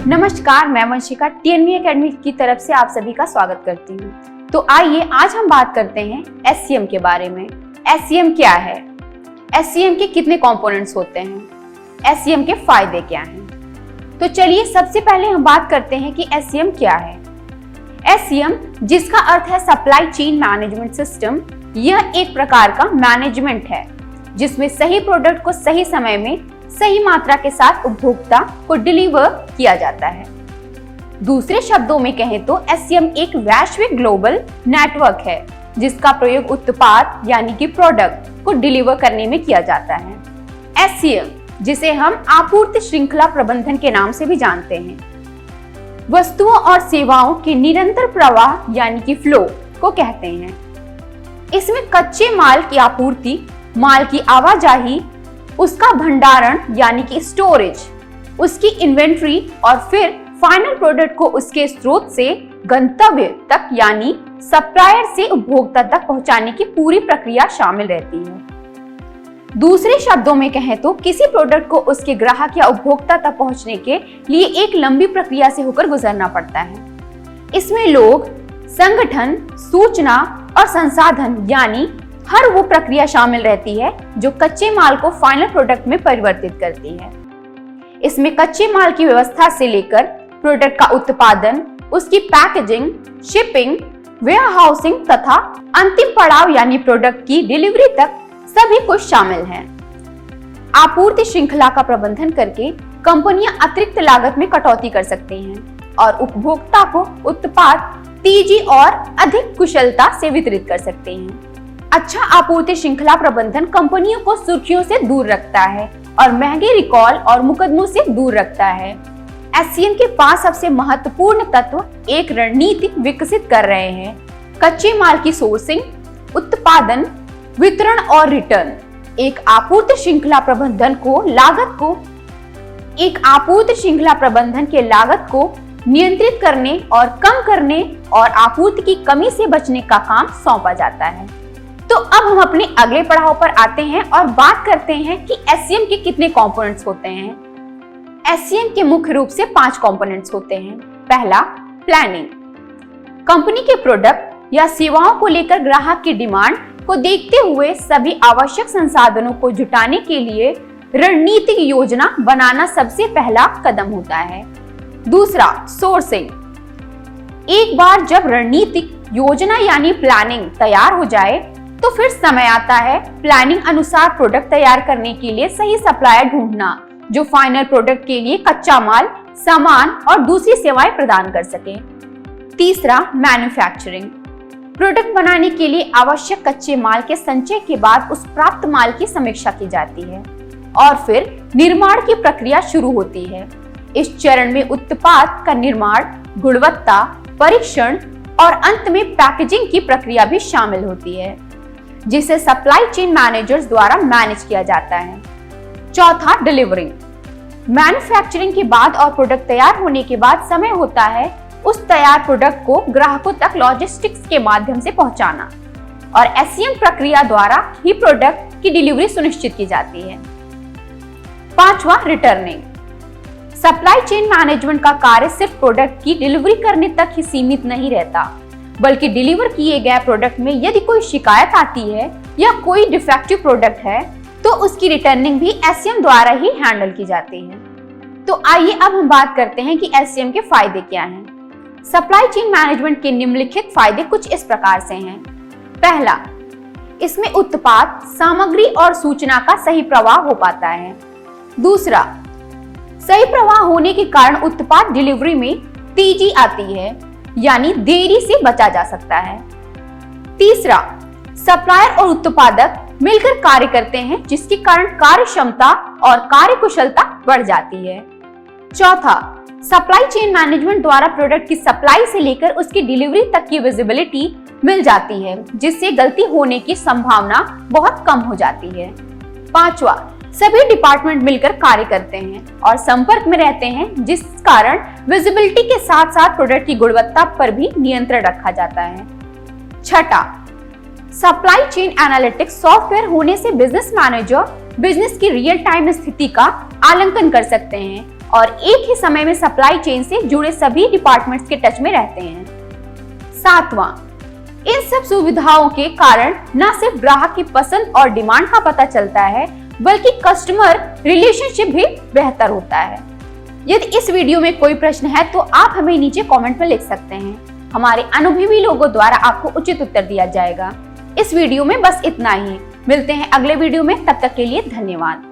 नमस्कार, मैं Vanshika TNV academy की तरफ से आप सभी का स्वागत करती हूँ। तो आइए आज हम बात करते हैं एससीएम के बारे में। एससीएम क्या है? एससीएम के कितने कंपोनेंट्स होते हैं? एससीएम के फायदे क्या हैं? तो चलिए सबसे पहले हम बात करते हैं कि एससीएम क्या है। एससीएम, जिसका अर्थ है सप्लाई चेन मैनेजमेंट सिस्टम, यह एक प्रकार का मैनेजमेंट है जिसमें सही प्रोडक्ट को सही समय में सही मात्रा के साथ उपभोक्ता को डिलीवर किया जाता है। दूसरे शब्दों में कहें तो एससीएम एक वैश्विक ग्लोबल नेटवर्क है जिसका प्रयोग उत्पाद यानी कि प्रोडक्ट को डिलीवर करने में किया जाता है। एससीएम, जिसे हम आपूर्ति श्रृंखला प्रबंधन के नाम से भी जानते हैं, वस्तुओं और सेवाओं के निरंतर प्रवाह यानी कि फ्लो को कहते हैं। इसमें कच्चे माल की आपूर्ति, माल की आवाजाही, उसका भंडारण यानी कि स्टोरेज, उसकी इन्वेंट्री और फिर फाइनल प्रोडक्ट को उसके स्रोत से गंतव्य तक यानी सप्लायर से उपभोक्ता तक पहुंचाने की पूरी प्रक्रिया शामिल रहती है। दूसरे शब्दों में कहें तो किसी प्रोडक्ट को उसके ग्राहक या उपभोक्ता तक पहुंचने के लिए एक लंबी प्रक्रिया से होकर गुजरना पड़ता है। इसमें लोग, संगठन, सूचना और संसाधन यानी हर वो प्रक्रिया शामिल रहती है जो कच्चे माल को फाइनल प्रोडक्ट में परिवर्तित करती है। इसमें कच्चे माल की व्यवस्था से लेकर प्रोडक्ट का उत्पादन, उसकी पैकेजिंग, शिपिंग, वेयरहाउसिंग तथा अंतिम पड़ाव यानी प्रोडक्ट की डिलीवरी तक सभी कुछ शामिल है। आपूर्ति श्रृंखला का प्रबंधन करके कंपनियां अतिरिक्त लागत में कटौती कर सकती हैं और उपभोक्ता को उत्पाद तेजी और अधिक कुशलता से वितरित कर सकते हैं। अच्छा आपूर्ति श्रृंखला प्रबंधन कंपनियों को सुर्खियों से दूर रखता है और महंगे रिकॉल और मुकदमों से दूर रखता है। एससीएम के 5 सबसे महत्वपूर्ण तत्व एक रणनीति विकसित कर रहे हैं: कच्चे माल की सोर्सिंग, उत्पादन, वितरण और रिटर्न। एक आपूर्ति श्रृंखला प्रबंधन के लागत को नियंत्रित करने और कम करने और आपूर्ति की कमी से बचने का काम सौंपा जाता है। तो अब हम अपने अगले पड़ाव पर आते हैं और बात करते हैं कि एससीएम के कितने कंपोनेंट्स होते हैं। एससीएम के मुख्य रूप से 5 कंपोनेंट्स होते हैं। पहला, प्लानिंग। कंपनी के प्रोडक्ट या सेवाओं को लेकर ग्राहक की डिमांड को देखते हुए सभी आवश्यक संसाधनों को जुटाने के लिए रणनीतिक योजना बनाना सबसे पहला कदम होता है। दूसरा, सोर्सिंग। एक बार जब रणनीतिक योजना यानी प्लानिंग तैयार हो जाए तो फिर समय आता है प्लानिंग अनुसार प्रोडक्ट तैयार करने के लिए सही सप्लायर ढूंढना जो फाइनल प्रोडक्ट के लिए कच्चा माल, सामान और दूसरी सेवाएं प्रदान कर सके। तीसरा, मैन्युफैक्चरिंग। प्रोडक्ट बनाने के लिए आवश्यक कच्चे माल के संचय के बाद उस प्राप्त माल की समीक्षा की जाती है और फिर निर्माण की प्रक्रिया शुरू होती है। इस चरण में उत्पाद का निर्माण, गुणवत्ता परीक्षण और अंत में पैकेजिंग की प्रक्रिया भी शामिल होती है जिसे सप्लाई चेन मैनेजर्स द्वारा मैनेज किया जाता है। चौथा, डिलीवरिंग। मैन्युफैक्चरिंग के बाद और प्रोडक्ट तैयार होने के बाद समय होता है उस तैयार प्रोडक्ट को ग्राहकों तक लॉजिस्टिक्स के माध्यम से पहुंचाना और एससीएम प्रक्रिया द्वारा ही प्रोडक्ट की डिलीवरी सुनिश्चित की जाती है। पांचवा, रिटर्निंग। सप्लाई चेन मैनेजमेंट का कार्य सिर्फ प्रोडक्ट की डिलीवरी करने तक ही सीमित नहीं रहता, बल्कि डिलीवर किए गए प्रोडक्ट में यदि कोई शिकायत आती है या कोई डिफेक्टिव प्रोडक्ट है तो उसकी रिटर्निंग भी एससीएम द्वारा ही हैंडल की जाती है। तो आइए अब हम बात करते हैं कि एससीएम के फायदे क्या हैं। सप्लाई चेन मैनेजमेंट के निम्नलिखित फायदे कुछ इस प्रकार से हैं। पहला, इसमें उत्पाद, सामग्री और सूचना का सही प्रवाह हो पाता है। दूसरा, सही प्रवाह होने के कारण उत्पाद डिलीवरी में तेजी आती है यानी देरी से बचा जा सकता है। तीसरा, सप्लायर और उत्पादक मिलकर कार्य करते हैं जिसके कारण कार्य क्षमता और कार्य कुशलता बढ़ जाती है। चौथा, सप्लाई चेन मैनेजमेंट द्वारा प्रोडक्ट की सप्लाई से लेकर उसकी डिलीवरी तक की विजिबिलिटी मिल जाती है जिससे गलती होने की संभावना बहुत कम हो जाती है। पांचवा, सभी डिपार्टमेंट मिलकर कार्य करते हैं और संपर्क में रहते हैं जिस कारण विजिबिलिटी के साथ साथ प्रोडक्ट की गुणवत्ता पर भी नियंत्रण रखा जाता है। छठा, सप्लाई चेन एनालिटिक्स सॉफ्टवेयर होने से बिजनेस मैनेजर बिजनेस की रियल टाइम स्थिति का आकलन कर सकते हैं और एक ही समय में सप्लाई चेन से जुड़े सभी डिपार्टमेंट्स के टच में रहते हैं। 7वां, इन सब सुविधाओं के कारण न सिर्फ ग्राहक की पसंद और डिमांड का पता चलता है, बल्कि कस्टमर रिलेशनशिप भी बेहतर होता है। यदि इस वीडियो में कोई प्रश्न है तो आप हमें नीचे कमेंट में लिख सकते हैं। हमारे अनुभवी लोगों द्वारा आपको उचित उत्तर दिया जाएगा। इस वीडियो में बस इतना ही। मिलते हैं अगले वीडियो में, तब तक के लिए धन्यवाद।